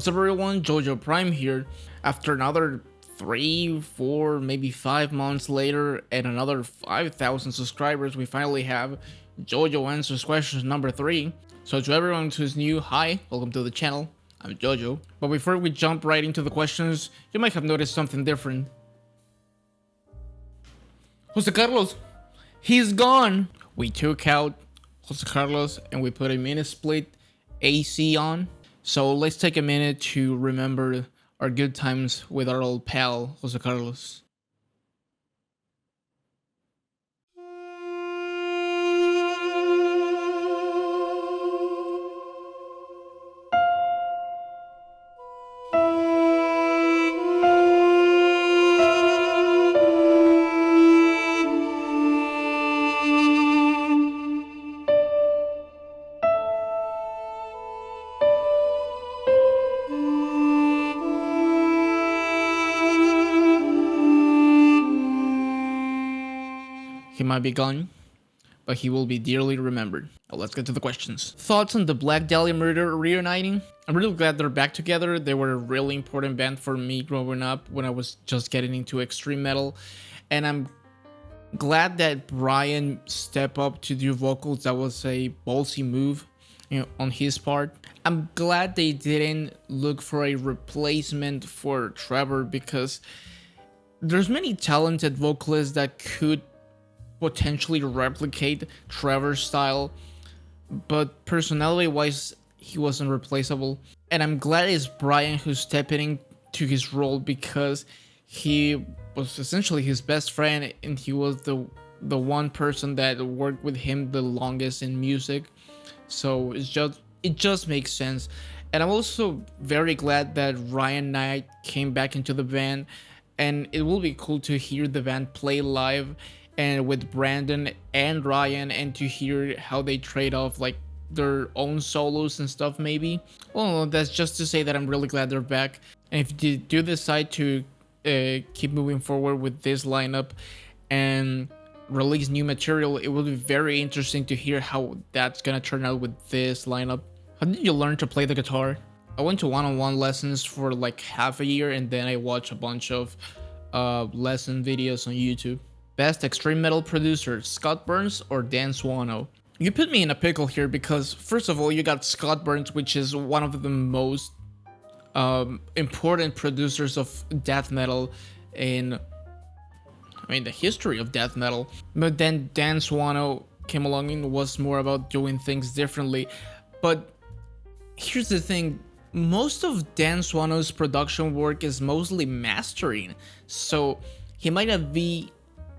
What's up everyone, Jojo Prime here. After another 3, 4, maybe 5 months later and another 5,000 subscribers, we finally have Jojo Answers Questions number 3. So to everyone who's new, hi, welcome to the channel, I'm Jojo. But before we jump right into the questions, you might have noticed something different. Jose Carlos, he's gone! We took out Jose Carlos and we put a mini split AC on. So let's take a minute to remember our good times with our old pal, Jose Carlos. He might be gone, but he will be dearly remembered. Now let's get to the questions. Thoughts on the Black Dahlia Murder reuniting? I'm really glad they're back together. They were a really important band for me growing up when I was just getting into extreme metal. And I'm glad that Brian stepped up to do vocals. That was a ballsy move, on his part. I'm glad they didn't look for a replacement for Trevor, because there's many talented vocalists that could potentially replicate Trevor's style, but personality wise he wasn't replaceable. And I'm glad it's Brian who's stepping into his role, because he was essentially his best friend and he was the one person that worked with him the longest in music. So it just makes sense. And I'm also very glad that Ryan Knight came back into the band, and it will be cool to hear the band play live and with Brandon and Ryan, and to hear how they trade off like their own solos and stuff maybe. Well, that's just to say that I'm really glad they're back. And if you do decide to keep moving forward with this lineup and release new material, it will be very interesting to hear how that's gonna turn out with this lineup. How did you learn to play the guitar? I went to one-on-one lessons for like half a year, and then I watched a bunch of lesson videos on YouTube. Best extreme metal producer, Scott Burns or Dan Swanö? You put me in a pickle here, because first of all, you got Scott Burns, which is one of the most important producers of death metal in, the history of death metal. But then Dan Swanö came along and was more about doing things differently. But here's the thing, most of Dan Swanö's production work is mostly mastering, so he might not be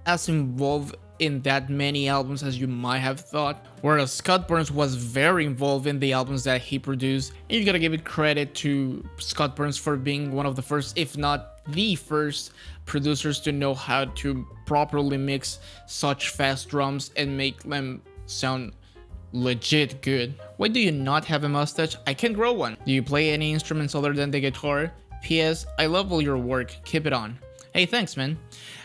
as involved in that many albums as you might have thought, whereas Scott Burns was very involved in the albums that he produced. And you gotta give it credit to Scott Burns for being one of the first, if not the first, producers to know how to properly mix such fast drums and make them sound legit good. Why do you not have a mustache? I can grow one. Do you play any instruments other than the guitar? P.S. I love all your work, keep it on. Hey, thanks, man.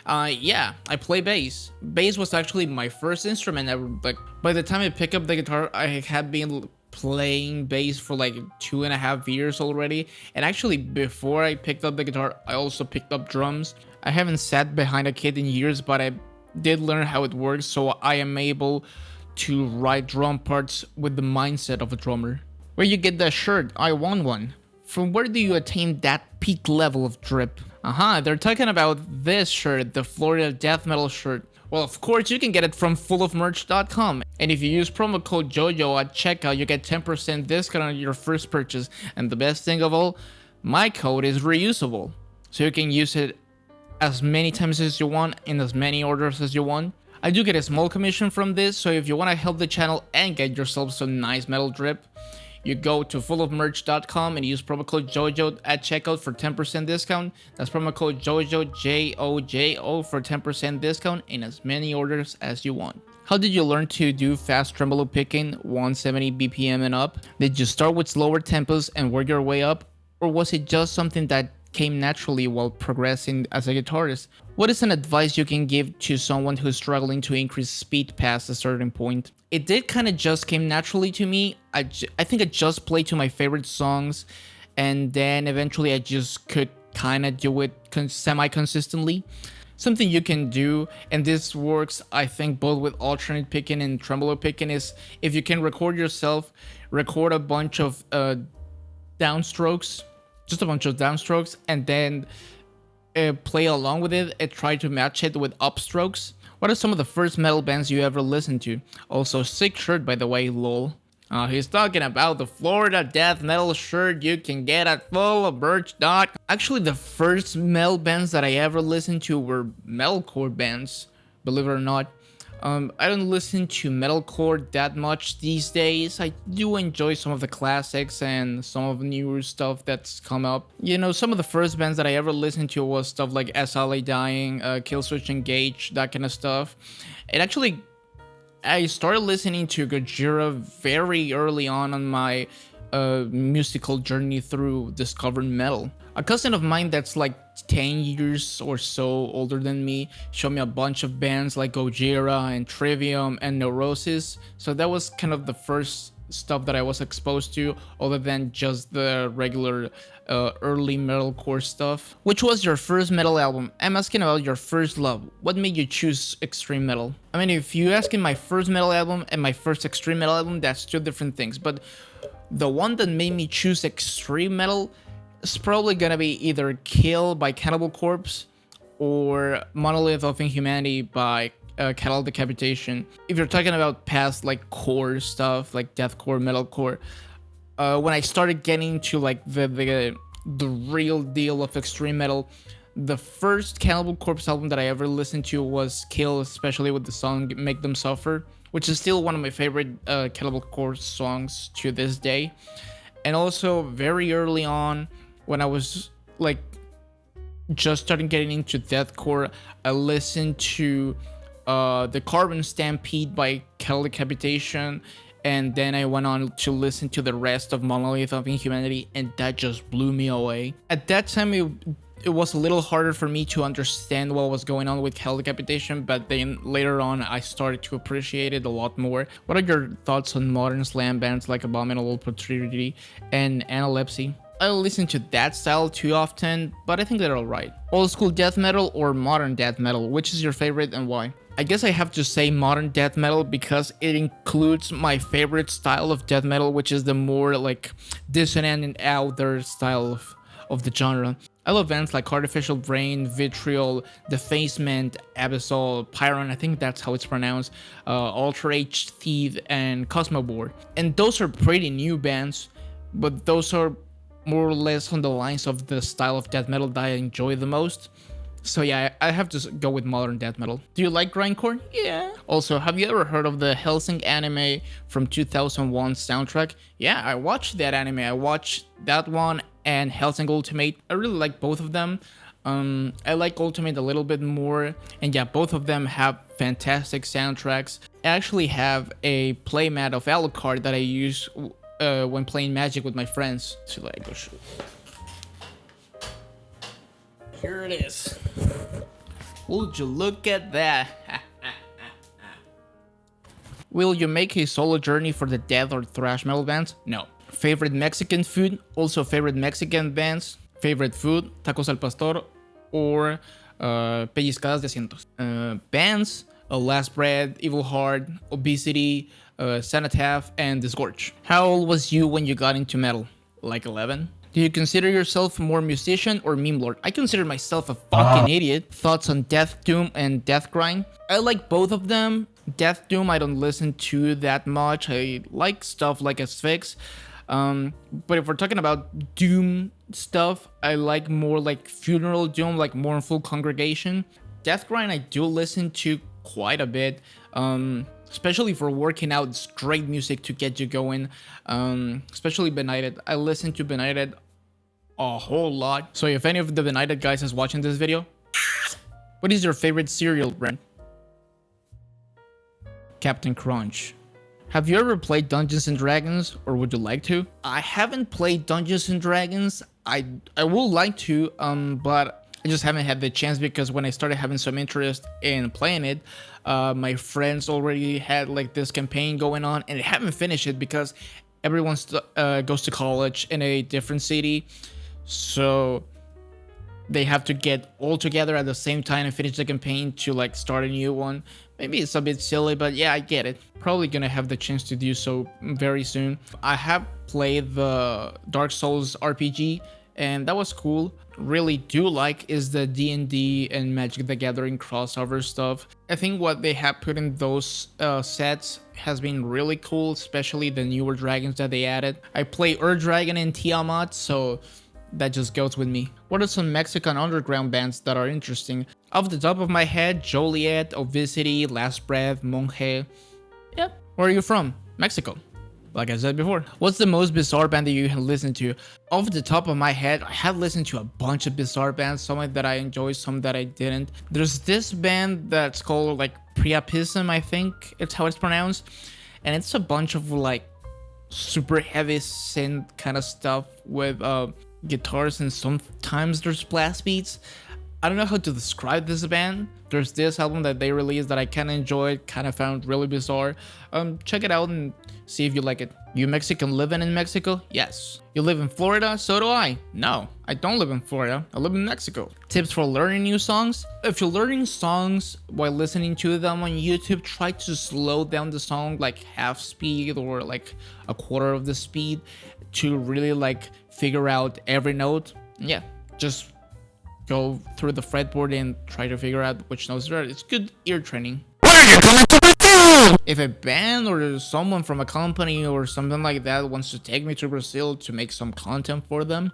Yeah, I play bass. Bass was actually my first instrument ever. Like, by the time I picked up the guitar, I had been playing bass for like 2.5 years already. And actually, before I picked up the guitar, I also picked up drums. I haven't sat behind a kit in years, but I did learn how it works, so I am able to write drum parts with the mindset of a drummer. Where you get that shirt? I want one. From where do you attain that peak level of drip? They're talking about this shirt, the Florida Death Metal shirt. Well, of course, you can get it from fullofmerch.com. And if you use promo code JOJO at checkout, you get 10% discount on your first purchase. And the best thing of all, my code is reusable. So you can use it as many times as you want, in as many orders as you want. I do get a small commission from this, so if you want to help the channel and get yourself some nice metal drip, you go to fullofmerch.com and use promo code JOJO at checkout for 10% discount. That's promo code JOJO, J-O-J-O, for 10% discount in as many orders as you want. How did you learn to do fast tremolo picking, 170 BPM and up? Did you start with slower tempos and work your way up? Or was it just something that came naturally while progressing as a guitarist? What is an advice you can give to someone who's struggling to increase speed past a certain point? It did kind of just came naturally to me. I think I just played to my favorite songs and then eventually I just could kind of do it semi-consistently. Something you can do, and this works I think both with alternate picking and tremolo picking, is if you can record yourself, record a bunch of downstrokes, just a bunch of downstrokes, and then play along with it and try to match it with upstrokes. What are some of the first metal bands you ever listened to? Also, sick shirt, by the way, lol. He's talking about the Florida death metal shirt you can get at fullofmerch.com. Actually, the first metal bands that I ever listened to were metalcore bands, believe it or not. I don't listen to metalcore that much these days. I do enjoy some of the classics and some of the newer stuff that's come up. You know, some of the first bands that I ever listened to was stuff like SLA Dying, Killswitch Engage, that kind of stuff. And actually, I started listening to Gojira very early on my musical journey through discovering metal. A cousin of mine that's like 10 years or so older than me showed me a bunch of bands like Gojira and Trivium and Neurosis. So that was kind of the first stuff that I was exposed to, other than just the regular early metalcore stuff. Which was your first metal album? I'm asking about your first love. What made you choose extreme metal? I mean, if you asking my first metal album and my first extreme metal album, that's two different things. But the one that made me choose extreme metal is probably gonna be either Kill by Cannibal Corpse or Monolith of Inhumanity by Cattle Decapitation. If you're talking about past like core stuff, like deathcore, metalcore, when I started getting to like the real deal of extreme metal, the first Cannibal Corpse album that I ever listened to was Kill, especially with the song Make Them Suffer, which is still one of my favorite Cannibal Corpse songs to this day. And also very early on, when I was like just starting getting into deathcore, I listened to the Carbon Stampede by Cattle Decapitation, and then I went on to listen to the rest of Monolith of Inhumanity, and that just blew me away. At that time, it was a little harder for me to understand what was going on with Cattle Decapitation, but then later on I started to appreciate it a lot more. What are your thoughts on modern slam bands like Abominable Putridity and Analepsy? I don't listen to that style too often, but I think they're alright. Old school death metal or modern death metal? Which is your favorite and why? I guess I have to say modern death metal because it includes my favorite style of death metal, which is the more like dissonant and out there style of the genre. I love bands like Artificial Brain, Vitriol, Defacement, Abyssal, Pyron, I think that's how it's pronounced, Ultra-H Thief, and Cosmobore. And those are pretty new bands, but those are more or less on the lines of the style of death metal that I enjoy the most. So yeah, I have to go with modern death metal. Do you like grindcore? Yeah. Also, have you ever heard of the Hellsing anime from 2001 soundtrack? Yeah, I watched that anime. I watched that one and Hellsing Ultimate. I really like both of them. I like Ultimate a little bit more, and yeah, both of them have fantastic soundtracks. I actually have a playmat of Alucard that I use when playing Magic with my friends. So like, go shoot. Here it is. Would you look at that? Will you make a solo journey for the death or thrash metal bands? No. Favorite Mexican food? Also favorite Mexican bands. Favorite food? Tacos al pastor or pellizcadas de asientos. Bands? Last Breath, Evil Heart, Obesity, Cenotaph, and Disgorge. How old was you when you got into metal? Like 11? Do you consider yourself more musician or meme lord? I consider myself a fucking idiot. Thoughts on Death Doom and Death Grind? I like both of them. Death Doom I don't listen to that much. I like stuff like Asphyx. But if we're talking about Doom stuff, I like more like Funeral Doom, like Mournful Congregation. Death Grind I do listen to quite a bit. Especially for working out, it's great music to get you going. Especially Benighted. I listen to Benighted a whole lot. So if any of the Benighted guys is watching this video, what is your favorite cereal brand? Captain Crunch. Have you ever played Dungeons and Dragons, or would you like to? I haven't played Dungeons and Dragons. I would like to, but I just haven't had the chance because when I started having some interest in playing it, my friends already had like this campaign going on and I haven't finished it because everyone goes to college in a different city, so they have to get all together at the same time and finish the campaign to like start a new one. Maybe it's a bit silly, but yeah, I get it. Probably gonna have the chance to do so very soon. I have played the Dark Souls RPG, and that was cool. Really do like is the D&D and Magic the Gathering crossover stuff. I think what they have put in those sets has been really cool, especially the newer dragons that they added. I play Dragon and Tiamat, so that just goes with me. What are some Mexican underground bands that are interesting? Off the top of my head, Joliet, Obesity, Last Breath, Monje. Yeah. Where are you from? Mexico. Like I said before. What's the most bizarre band that you have listened to? Off the top of my head, I have listened to a bunch of bizarre bands, some that I enjoyed, some that I didn't. There's this band that's called like Priapism, I think it's how it's pronounced. And it's a bunch of like super heavy synth kind of stuff with guitars, and sometimes there's blast beats. I don't know how to describe this band. There's this album that they released that I kind of enjoyed, kind of found really bizarre. Check it out and see if you like it. You Mexican living in Mexico? Yes. You live in Florida? So do I. No, I don't live in Florida. I live in Mexico. Tips for learning new songs? If you're learning songs while listening to them on YouTube, try to slow down the song like half speed or like a quarter of the speed to really like figure out every note. Yeah, just go through the fretboard and try to figure out which notes are. It's good ear training. If a band or someone from a company or something like that wants to take me to Brazil to make some content for them,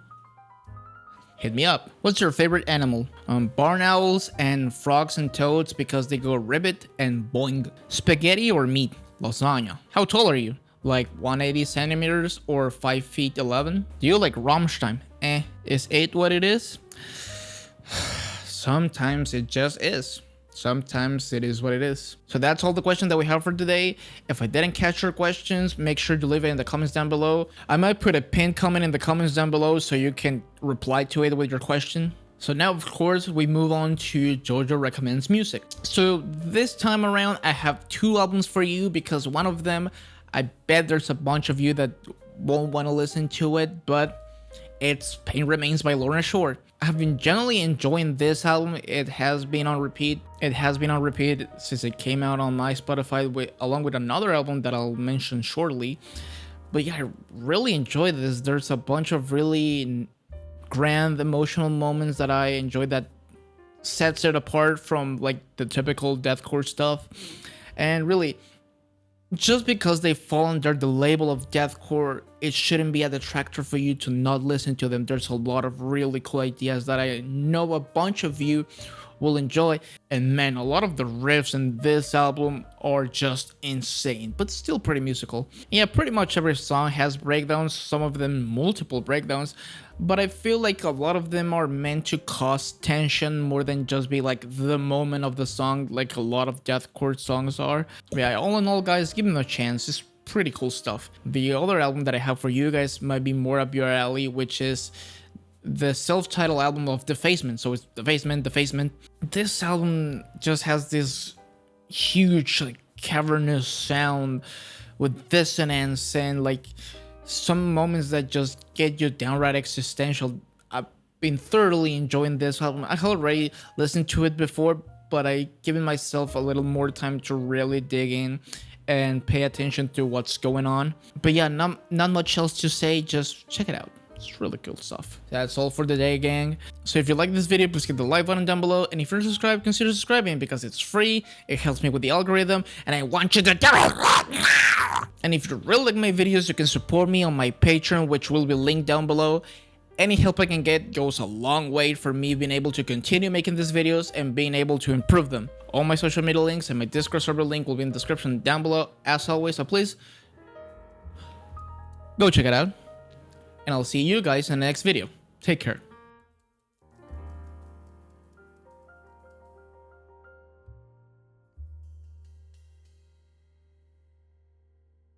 hit me up. What's your favorite animal? Barn owls and frogs and toads because they go ribbit and boing. Spaghetti or meat? Lasagna. How tall are you? Like 180 centimeters or 5 feet 11? Do you like Rammstein? Is 8 what it is? Sometimes it just is. Sometimes it is what it is. So that's all the questions that we have for today. If I didn't catch your questions, make sure to leave it in the comments down below. I might put a pinned comment in the comments down below so you can reply to it with your question. So now, of course, we move on to Jojo Recommends Music. So this time around, I have 2 albums for you because one of them, I bet there's a bunch of you that won't want to listen to it, but it's Pain Remains by Lorna Shore. I have been generally enjoying this album. It has been on repeat. It has been on repeat since it came out on my Spotify along with another album that I'll mention shortly. But yeah, I really enjoyed this. There's a bunch of really grand emotional moments that I enjoyed that sets it apart from like the typical deathcore stuff. And really, just because they fall under the label of deathcore, it shouldn't be a detractor for you to not listen to them. There's a lot of really cool ideas that I know a bunch of you will enjoy. And man, a lot of the riffs in this album are just insane, but still pretty musical. Yeah, pretty much every song has breakdowns, some of them multiple breakdowns, but I feel like a lot of them are meant to cause tension more than just be like the moment of the song, like a lot of deathcore songs are. Yeah, all in all, guys, give them a chance. It's pretty cool stuff. The other album that I have for you guys might be more up your alley, which is the self-titled album of Defacement. So it's Defacement. This album just has this huge, like, cavernous sound with dissonance and like some moments that just get you downright existential. I've been thoroughly enjoying this album. I already listened to it before, but I given myself a little more time to really dig in and pay attention to what's going on. But yeah, not much else to say, just check it out. It's really cool stuff. That's all for the day, gang. So if you like this video, please hit the like button down below, and if you're subscribed, consider subscribing because it's free, it helps me with the algorithm, and I want you to do it right now! And if you really like my videos, you can support me on my Patreon, which will be linked down below. Any help I can get goes a long way for me being able to continue making these videos and being able to improve them. All my social media links and my Discord server link will be in the description down below, as always, so please go check it out. And I'll see you guys in the next video. Take care.